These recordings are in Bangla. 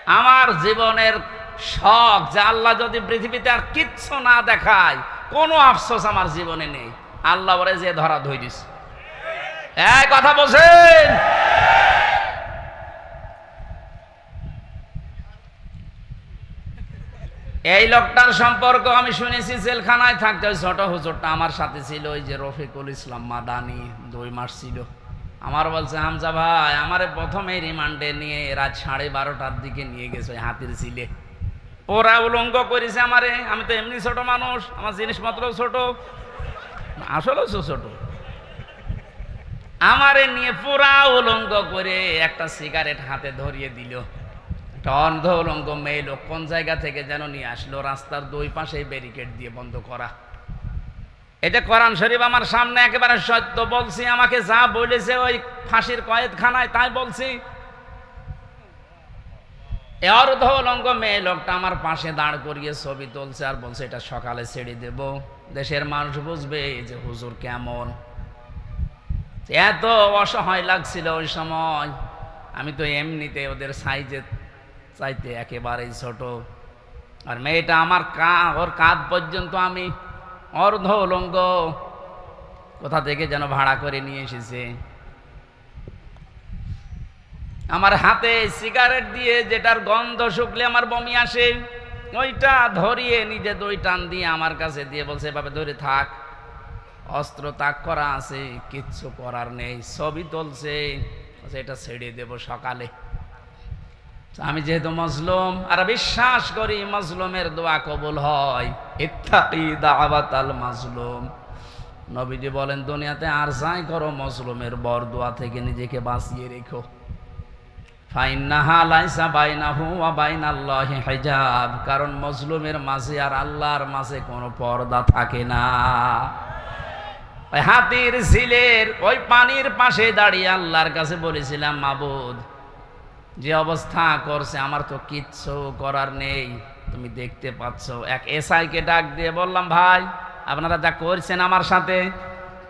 আমার জীবনের শখ যে আল্লাহ যদি পৃথিবীতে আর কিচ্ছু না দেখায়, কোনো আফসোস আমার জীবনে নেই। আল্লাহ বলে যে ধরা ধরিস, এই কথা বলছেন। এই লোকটার সম্পর্ক আমি শুনেছি, জেলখানায় থাকতে ওই ছোট হুজুরটা আমার সাথে ছিল, ওই যে রফিকুল ইসলাম মাদানি, 2 মাস ছিল। আমার বলছে, হামজা ভাই আমারে প্রথমে রিমান্ডে নিয়ে রাত 12:30টার দিকে নিয়ে গেছে ওই হাতির ছিলে। ওরা উলঙ্গ করেছে আমারে, আমি তো এমনি ছোট মানুষ, আমার জিনিসপত্র ছোট, আসলেও ছোট। আমারে নিয়ে পুরা উলঙ্গ করে একটা সিগারেট হাতে ধরিয়ে দিল। একটা অন্ধ উলঙ্গ মেয়ে লোক কোন জায়গা থেকে যেন নিয়ে আসলো, রাস্তার 2 পাশে ব্যারিকেড দিয়ে বন্ধ করা। এটা কোরআন শরীফ আমার সামনে, একেবারে সত্য বলছি। আমাকে যা বলেছে ওই ফাঁসির কয়েদখানায় তাই বলছি। অর্ধ উলঙ্গ মেয়ে লোকটা আমার পাশে দাঁড় করিয়ে ছবি তুলছে আর বলছে এটা সকালে ছেড়ে দেব, দেশের মানুষ বুঝবে যে হুজুর কেমন। এত অসহায় লাগছিল ওই সময়। আমি তো এমনিতে ওদের সাইজে চাইতে একেবারেই ছোট, আর মেয়েটা আমার ওর কাঁধ পর্যন্ত আমি অর্ধ উলঙ্গ, কোথা থেকে যেন ভাড়া করে নিয়ে এসেছে। আমার হাতে সিগারেট দিয়ে, যেটার গন্ধ শুকলে আমার বমি আসে, ওইটা ধরিয়ে নিজে 2 টান দিয়ে আমার কাছে দিয়ে বলছে এভাবে ধরে থাক, অস্ত্র তাক করা আছে, কিচ্ছু করার নেই। ছবি তুলছে, এটা ছেড়ে দেব সকালে। আমি যেহেতু মজলুম আর বিশ্বাস করি মজলুমের দোয়া কবুল হয়, ইত্তাকি দাওয়াতাল মাজলুম। নবীজি বলেন দুনিয়াতে আর যাই করো মজলুমের বরদোয়া থেকে নিজেকে বাঁচিয়ে রেখো। ফাইন্নাহা লাইসা বাইনাহু ওয়া বাইনাল্লাহি হিজাব, কারণ মজলুমের মাঝে আর আল্লাহর মাঝে কোনো পর্দা থাকে না। ওই হাতির ঝিলের ওই পানির পাশে দাঁড়িয়ে আল্লাহর কাছে বলেছিলাম, মাবুদ যে অবস্থা করছে আমার তো কিচ্ছু করার নেই, তুমি দেখতে পাচ্ছ। এক এসআইকে ডাক দিয়ে বললাম, ভাই আপনারা যা করছেন আমার সাথে,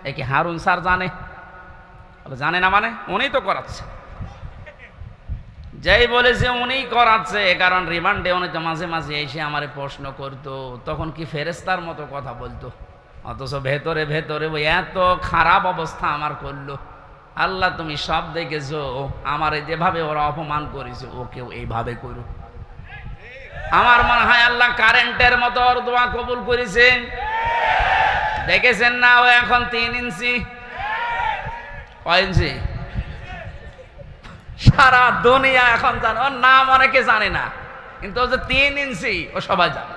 এ কি হারুন স্যার জানে? জানে না মানে? উনি তো করাচ্ছে। যেই বলেছে উনি করাচ্ছে, কারণ রিমান্ডে উনি তো মাঝে মাঝে এসে আমারে প্রশ্ন করতো, তখন কি ফেরেস্তার মতো কথা বলতো, অথচ ভেতরে ভেতরে ওই এত খারাপ অবস্থা আমার করলো। আল্লাহ তুমি সব দেখেছো, আমারে যেভাবে ওরা অপমান করেছে ওকেও এইভাবে করো। আমার মনে হয় আল্লাহ কারেন্টের মতো ওর দোয়া কবুল করেছে। দেখেছেন না, ও এখন 3 ইঞ্চি, কয় ইঞ্চি? সারা দুনিয়া এখন জানে, ওর নাম অনেকে জানে না, কিন্তু ও যে 3 ইঞ্চি ও সবাই জানে,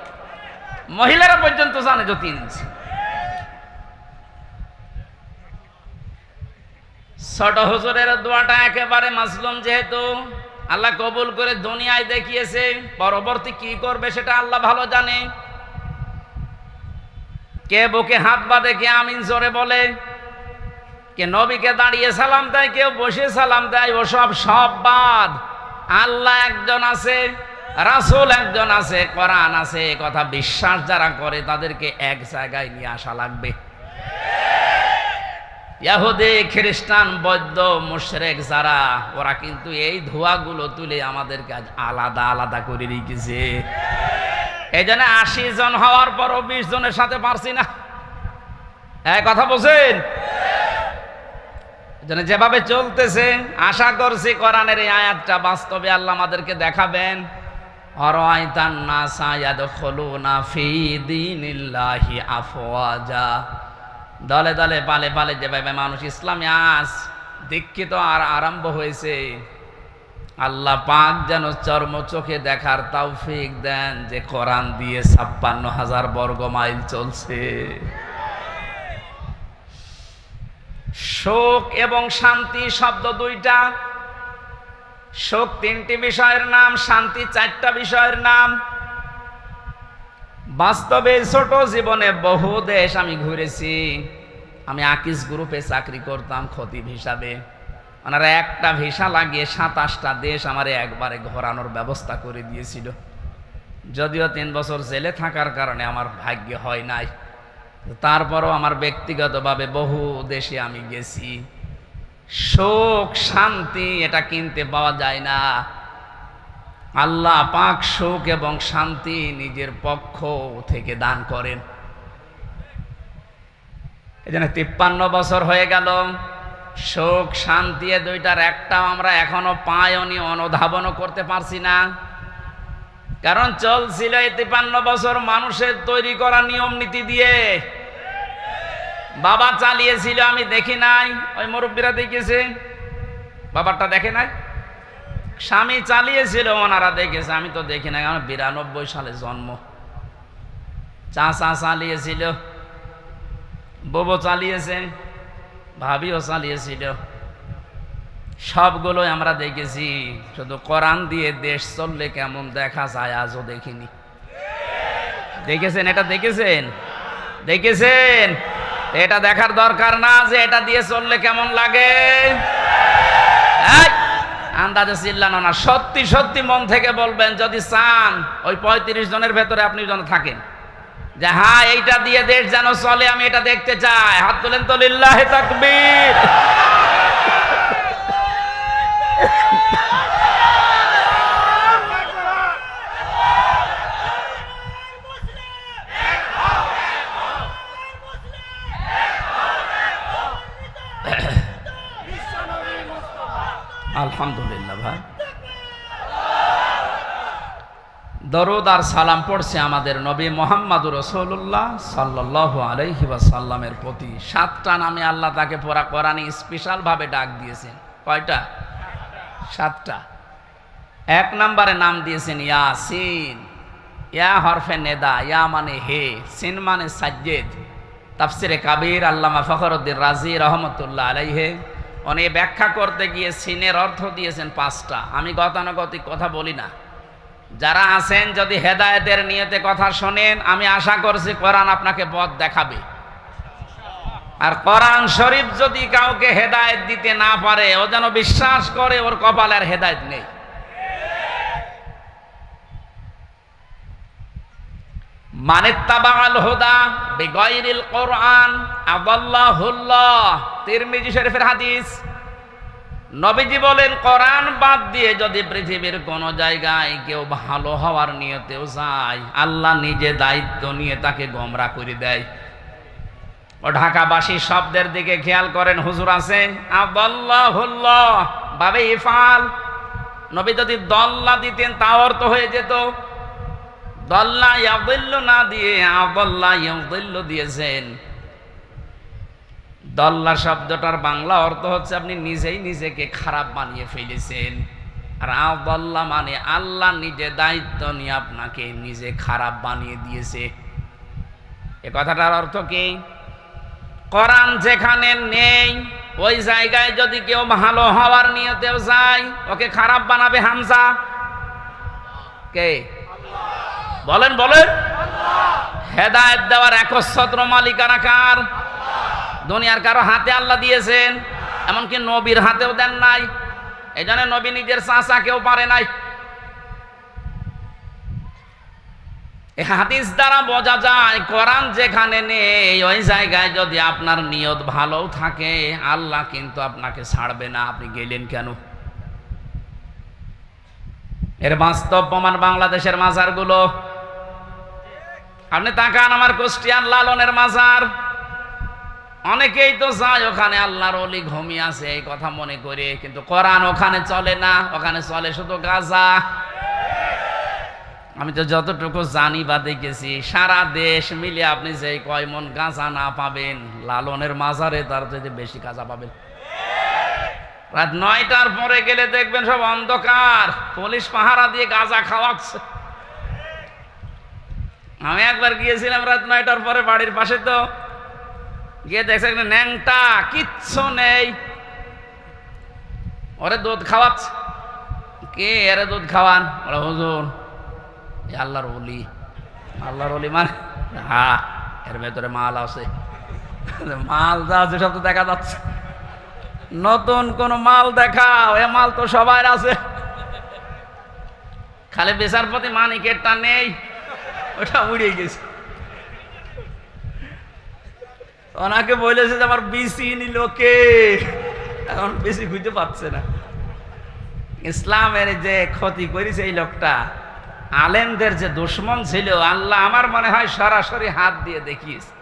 মহিলারা পর্যন্ত জানে যে 3 ইঞ্চি। ছোট হুজুরের দোয়াটা একেবারে মাজলুম, যেহেতু আল্লাহ কবুল করে দুনিয়ায় দেখিয়েছে, পরবর্তী কি করবে সেটা আল্লাহ ভালো জানে। কে বুকে হাত বাঁধে, কে আমিন জোরে বলে, কে নবীকে দাঁড়িয়ে সালাম দেয়, কেউ বসে সালাম দেয়, ওসব সব বাদ। আল্লাহ একজন আছে, রাসূল একজন আছে, কোরআন আছে, কথা বিশ্বাস যারা করে তাদেরকে এক জায়গায় নিয়ে আসা লাগবে। ইহুদি, খ্রিস্টান, বৌদ্ধ, মুশরিক যারা, ওরা কিন্তু এই ধোঁয়াগুলো তুলে আমাদেরকে আজ আলাদা আলাদা করে রেখেছে। এই জন্য 80 জন হওয়ার পরও 20 জনের সাথে পারছি না। এক কথা বলছেন? যেন যেভাবে চলতেছে, আশা করছি কোরআনের এই আয়াতটা বাস্তবে আল্লাহ আমাদেরকে দেখাবেন। আরাআইতান নাসা ইয়াদখুলুনা ফি দীনিল্লাহি আফওয়াজা, দলে দলে পালে পালে যেভাবে মানুষ ইসলামে আজ দীক্ষিত আর আরম্ভ হয়েছে, আল্লাহ পাক যেন চর্ম চোখে দেখার তৌফিক দেন যে কোরআন দিয়ে 56,000 বর্গ মাইল চলছে। শোক এবং শান্তি শব্দ 2টা। শোক 3টি বিষয়ের নাম, শান্তি 4টা বিষয়ের নাম। বাস্তবে ছোট জীবনে বহু দেশ আমি ঘুরেছি। আমি আকিস গ্রুপে চাকরি করতাম খতিব হিসাবে। ওনারা একটা ভিসা লাগিয়ে 27টা দেশ আমারে একবারে ঘোরানোর ব্যবস্থা করে দিয়েছিল। যদিও 3 বছর জেলে থাকার কারণে আমার ভাগ্য হয় নাই, তারপরও আমার ব্যক্তিগতভাবে বহু দেশে আমি গেছি। সুখ শান্তি এটা কিনতে পাওয়া যায় না। আল্লাহ পাক সুখ এবং শান্তি নিজের পক্ষ থেকে দান করেন। এই জন্য 53 বছর হয়ে গেল, সুখ শান্তি এ দুইটার একটাও আমরা এখনো পাইনি, অনুধাবনও করতে পারছি না। কারণ চলছিল এই 53 বছর মানুষের তৈরি করা নিয়ম নীতি দিয়ে। বাবা চালিয়েছিল, আমি দেখি নাই, ওই মুরব্বীরা দেখেছে, বাবারটা দেখে নাই। স্বামী চালিয়েছিল, ওনারা দেখেছে, আমি তো দেখি নাই, আমার 92 সালে জন্ম। চাচা চালিয়েছিল, বউ চালিয়েছে, ভাবিও চালিয়েছিল, সবগুলোই আমরা দেখেছি। শুধু কোরআন দিয়ে দেশ চললে কেমন দেখা যায় আজও দেখিনি। দেখেছেন? এটা দেখেছেন? দেখেছেন? এটা দেখার দরকার না যে এটা দিয়ে চললে কেমন লাগে? আন্দাজে চিল্লানো না, সত্যি সত্যি মন থেকে বলবেন যদি চান ওই 35 জনের ভেতরে আপনি যেন থাকেন যে হ্যাঁ এইটা দিয়ে দেশ যেন চলে, আমি এটা দেখতে চাই। হাত তোলেন তো, লিল্লাহি তাকবীর। আলহামদুলিল্লাহ ভাই, দরুদ আর সালাম পড়ছে আমাদের নবী মুহাম্মদুর রাসূলুল্লাহ সাল্লাল্লাহু আলাইহি ওয়াসাল্লামের প্রতি। 7টা নামে আল্লাহ তাকে পুরা কোরআনে স্পেশাল ভাবে ডাক দিয়েছেন। কয়টা? 7টা। 1 নম্বরে নাম দিয়েছেন ইয়াসিন। ইয়া হরফে নেদা, ইয়া মানে হে, সিন মানে সাজ্জেদ। তাফসিরে কাবীর আল্লামা ফখরুদ্দিন রাজি রহমতুল্লাহ আলাইহি উনি ব্যাখ্যা করতে গিয়ে সিনের অর্থ দিয়েছেন 5টা। আমি গতানুগতিক কথা বলি না। যারা আছেন যদি হেদায়েতের নিয়তে কথা শোনেন, আমি আশা করছি কোরআন আপনাকে পথ দেখাবে। আর কোরআন শরীফ যদি কাউকে হেদায়েত দিতে না পারে, ও যেন বিশ্বাস করে ওর কপালে আর হেদায়েত নেই। মানিত্তাবাআল হুদা বিগাইরিল কোরআন আদাল্লাহুল্লাহ। তিরমিজি শরীফের হাদিস। নবীজি বলেন কোরআন বাদ দিয়ে যদি পৃথিবীর কোন জায়গায় কেউ ভালো হওয়ার নিয়তেও যায়, আল্লাহ নিজে দায়িত্ব নিয়ে তাকে গোমরাহ করে দেয়। ও ঢাকাবাসী শব্দের দিকে খেয়াল করেন, হুজুর আছে আদাল্লাহুল্লাহ বাবে ইফাল। নবী যদি দল্লা দিতেন তাও অর্থ হয়ে যেত। দল্লা ইয়াদিল্লু না দিয়ে আদাল্লা ইয়াদিল্লু দিয়েছেন। দল্লা শব্দটার বাংলা অর্থ হচ্ছে আপনি নিজেই নিজেকে খারাপ বানিয়ে ফেলেছেন। আর আদাল্লা মানে আল্লাহ নিজে দায়িত্ব নিয়ে আপনাকে নিজে খারাপ বানিয়ে দিয়েছে। এ কথাটার অর্থ কি? কোরআন যেখানে নেই ওই জায়গায় যদি কেউ ভালো হওয়ার নিয়তেও যায়, ওকে খারাপ বানাবে হামজা কে? বলেন বলেন। হেদায়েত দেওয়ার একচ্ছত্র মালিকানা কার? দুনিয়ার কারো হাতে আল্লাহ দিয়েছেন, এমনকি নবীর হাতেও দেন নাই। এই জন্য নবী নিজের চাচা কেউ পারে নাই। এই হাদিস দ্বারা বোঝা যায় কোরআন যেখানে নেই ওই জায়গায় যদি আপনার নিয়ত ভালো থাকে, আল্লাহ কিন্তু আপনাকে ছাড়বে না। আপনি গেলেন কেন? এর বাস্তব প্রমাণ বাংলাদেশের মাজারগুলো। আপনি তাকান, আমার কুষ্টিয়ার লালনের মাজার, অনেকেই তো যায় ওখানে আল্লাহর ওলি ঘুমিয়ে আছে এই কথা মনে করে, কিন্তু কোরআন ওখানে চলে না, ওখানে চলে শুধু গাঁজা। আমি তো যতটুকু জানি বা দেখেছি, সারা দেশ মিলে আপনি যে কয় মন গাঁজা না পাবেন, লালনের মাজারে তার থেকে বেশি গাঁজা পাবেন। রাত 9টার পরে গেলে দেখবেন সব অন্ধকার, পুলিশ পাহারা দিয়ে গাঁজা খাওয়াচ্ছে। আমি একবার গিয়েছিলাম রাত 9টার পরে বাড়ির পাশে, তো গিয়ে দেখছে একটা ন্যাংটা, কিচ্ছু নেই, ওরে দুধ খাওয়াচ্ছে। কে এরে দুধ খাওয়ান? ওরা হুজুর আল্লাহর ওলি। আল্লাহর ওলি মানে? হ্যাঁ, এর ভেতরে মাল আছে। মাল যা আছে সব তো দেখা যাচ্ছে। নতুন কোন মাল দেখাও, এ মাল তো সবার আছে, খালি বেচার প্রতি মানিকেরটা নেই, ওটা উড়ে গেছে। ওনাকে বলেছে যে আমার বিসি নিল কে, এখন বেশি খুঁজে পাচ্ছে না। ইসলামের যে ক্ষতি করেছে এই লোকটা, আলেমদের যে দুশ্মন ছিল, আল্লাহ আমার মনে হয় সরাসরি হাত দিয়ে দেখিয়েছে।